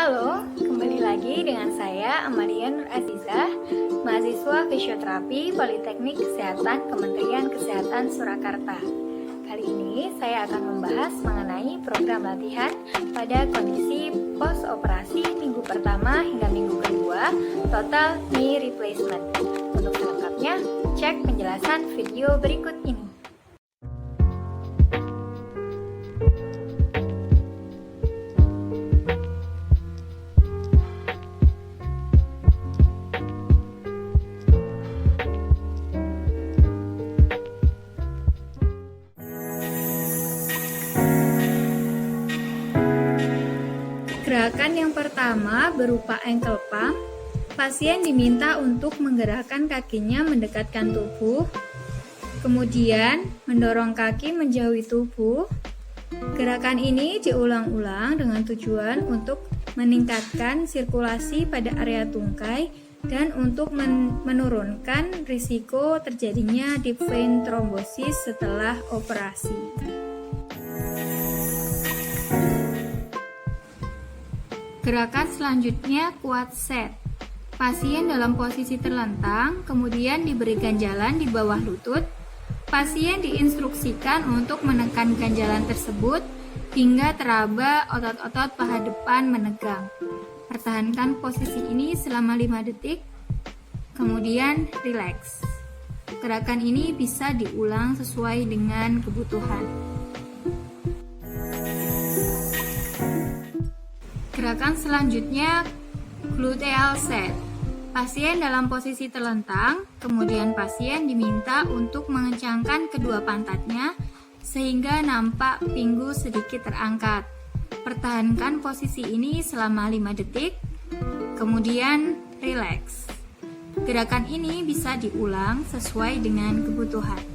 Halo, kembali lagi dengan saya Amalia Nur Azizah, mahasiswa fisioterapi Politeknik Kesehatan Kementerian Kesehatan Surakarta. Kali ini saya akan membahas mengenai program latihan pada kondisi post operasi minggu pertama hingga minggu kedua total knee replacement. Untuk selengkapnya, cek penjelasan video berikut ini. Gerakan yang pertama berupa ankle pump. Pasien diminta untuk menggerakkan kakinya mendekatkan tubuh, kemudian mendorong kaki menjauhi tubuh. Gerakan ini diulang-ulang dengan tujuan untuk meningkatkan sirkulasi pada area tungkai dan untuk menurunkan risiko terjadinya deep vein thrombosis setelah operasi. Gerakan selanjutnya quad set. Pasien dalam posisi terlentang, kemudian diberi ganjalan di bawah lutut. Pasien diinstruksikan untuk menekan ganjalan tersebut hingga teraba otot-otot paha depan menegang. Pertahankan posisi ini selama 5 detik, kemudian rileks. Gerakan ini bisa diulang sesuai dengan kebutuhan. Gerakan selanjutnya gluteal set. Pasien dalam posisi terlentang, kemudian pasien diminta untuk mengencangkan kedua pantatnya sehingga nampak pinggul sedikit terangkat. Pertahankan posisi ini selama 5 detik, kemudian rileks. Gerakan ini bisa diulang sesuai dengan kebutuhan.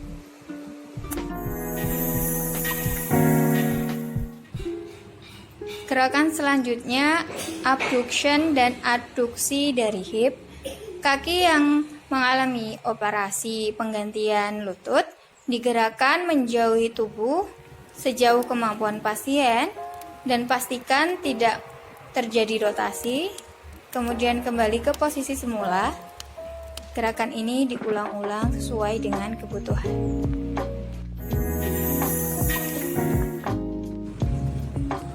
Gerakan selanjutnya abduction dan adduksi dari hip. Kaki yang mengalami operasi penggantian lutut digerakkan menjauhi tubuh sejauh kemampuan pasien dan pastikan tidak terjadi rotasi. Kemudian kembali ke posisi semula. Gerakan ini diulang-ulang sesuai dengan kebutuhan.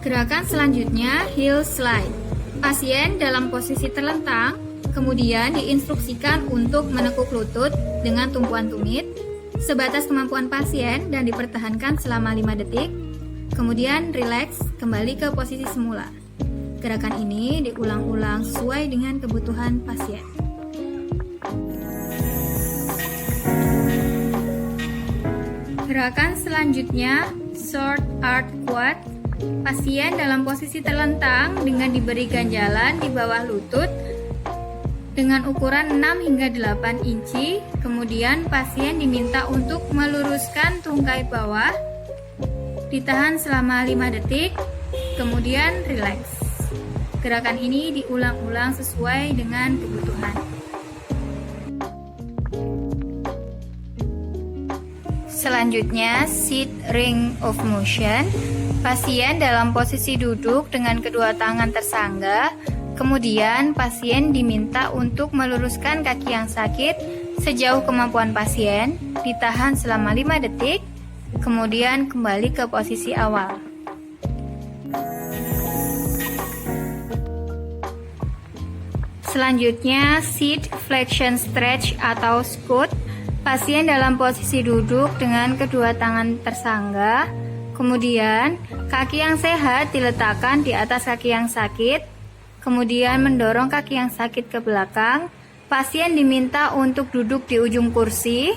Gerakan selanjutnya heel slide. Pasien dalam posisi terlentang, kemudian diinstruksikan untuk menekuk lutut dengan tumpuan tumit sebatas kemampuan pasien dan dipertahankan selama 5 detik. Kemudian rileks kembali ke posisi semula. Gerakan ini diulang-ulang sesuai dengan kebutuhan pasien. Gerakan selanjutnya short arch squat. Pasien dalam posisi terlentang dengan diberi ganjalan di bawah lutut dengan ukuran 6 hingga 8 inci. Kemudian pasien diminta untuk meluruskan tungkai bawah, ditahan selama 5 detik, kemudian rileks. Gerakan ini diulang-ulang sesuai dengan kebutuhan. Selanjutnya, sit ring of motion. Pasien dalam posisi duduk dengan kedua tangan tersangga, kemudian pasien diminta untuk meluruskan kaki yang sakit sejauh kemampuan pasien, ditahan selama 5 detik, kemudian kembali ke posisi awal. Selanjutnya, sit flexion stretch atau squat. Pasien dalam posisi duduk dengan kedua tangan tersangga, kemudian kaki yang sehat diletakkan di atas kaki yang sakit, kemudian mendorong kaki yang sakit ke belakang. Pasien diminta untuk duduk di ujung kursi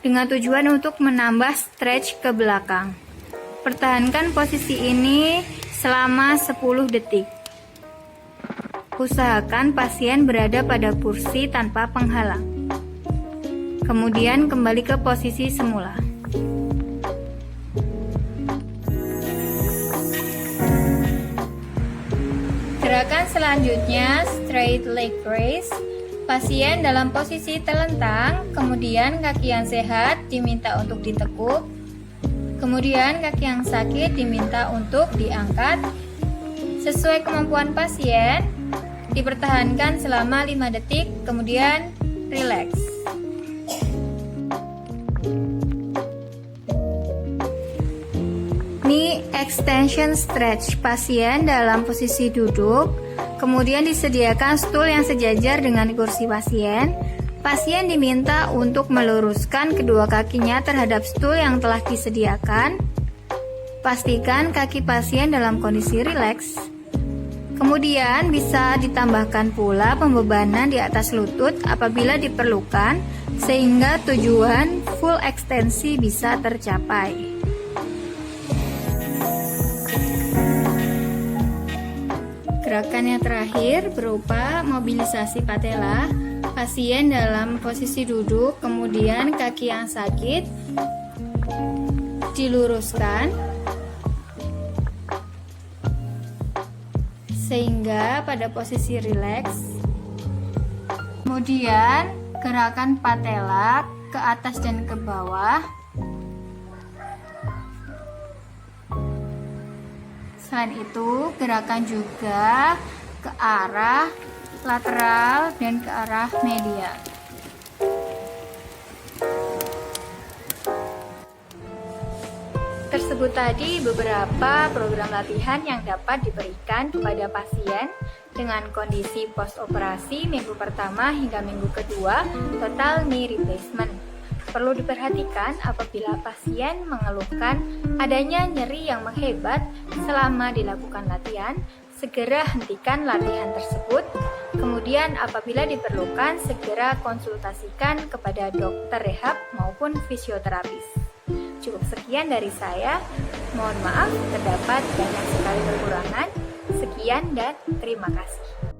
dengan tujuan untuk menambah stretch ke belakang. Pertahankan posisi ini selama 10 detik. Usahakan pasien berada pada kursi tanpa penghalang. Kemudian kembali ke posisi semula. Gerakan selanjutnya straight leg raise. Pasien dalam posisi terlentang, kemudian kaki yang sehat diminta untuk ditekuk, kemudian kaki yang sakit diminta untuk diangkat Sesuai kemampuan pasien, dipertahankan selama 5 detik, kemudian rileks. Knee extension stretch. Pasien dalam posisi duduk, kemudian disediakan stool yang sejajar dengan kursi pasien. Pasien diminta untuk meluruskan kedua kakinya terhadap stool yang telah disediakan. Pastikan kaki pasien dalam kondisi rileks. Kemudian bisa ditambahkan pula pembebanan di atas lutut apabila diperlukan, sehingga tujuan full ekstensi bisa tercapai. Gerakan yang terakhir berupa mobilisasi patella. Pasien dalam posisi duduk, kemudian kaki yang sakit diluruskan sehingga pada posisi rileks. Kemudian gerakan patella ke atas dan ke bawah. Selain itu, gerakan juga ke arah lateral dan ke arah medial. Tersebut tadi beberapa program latihan yang dapat diberikan kepada pasien dengan kondisi post-operasi minggu pertama hingga minggu kedua total knee replacement. Perlu diperhatikan apabila pasien mengeluhkan adanya nyeri yang menghebat selama dilakukan latihan, segera hentikan latihan tersebut. Kemudian apabila diperlukan, segera konsultasikan kepada dokter rehab maupun fisioterapis. Cukup sekian dari saya. Mohon maaf terdapat banyak sekali kekurangan. Sekian dan terima kasih.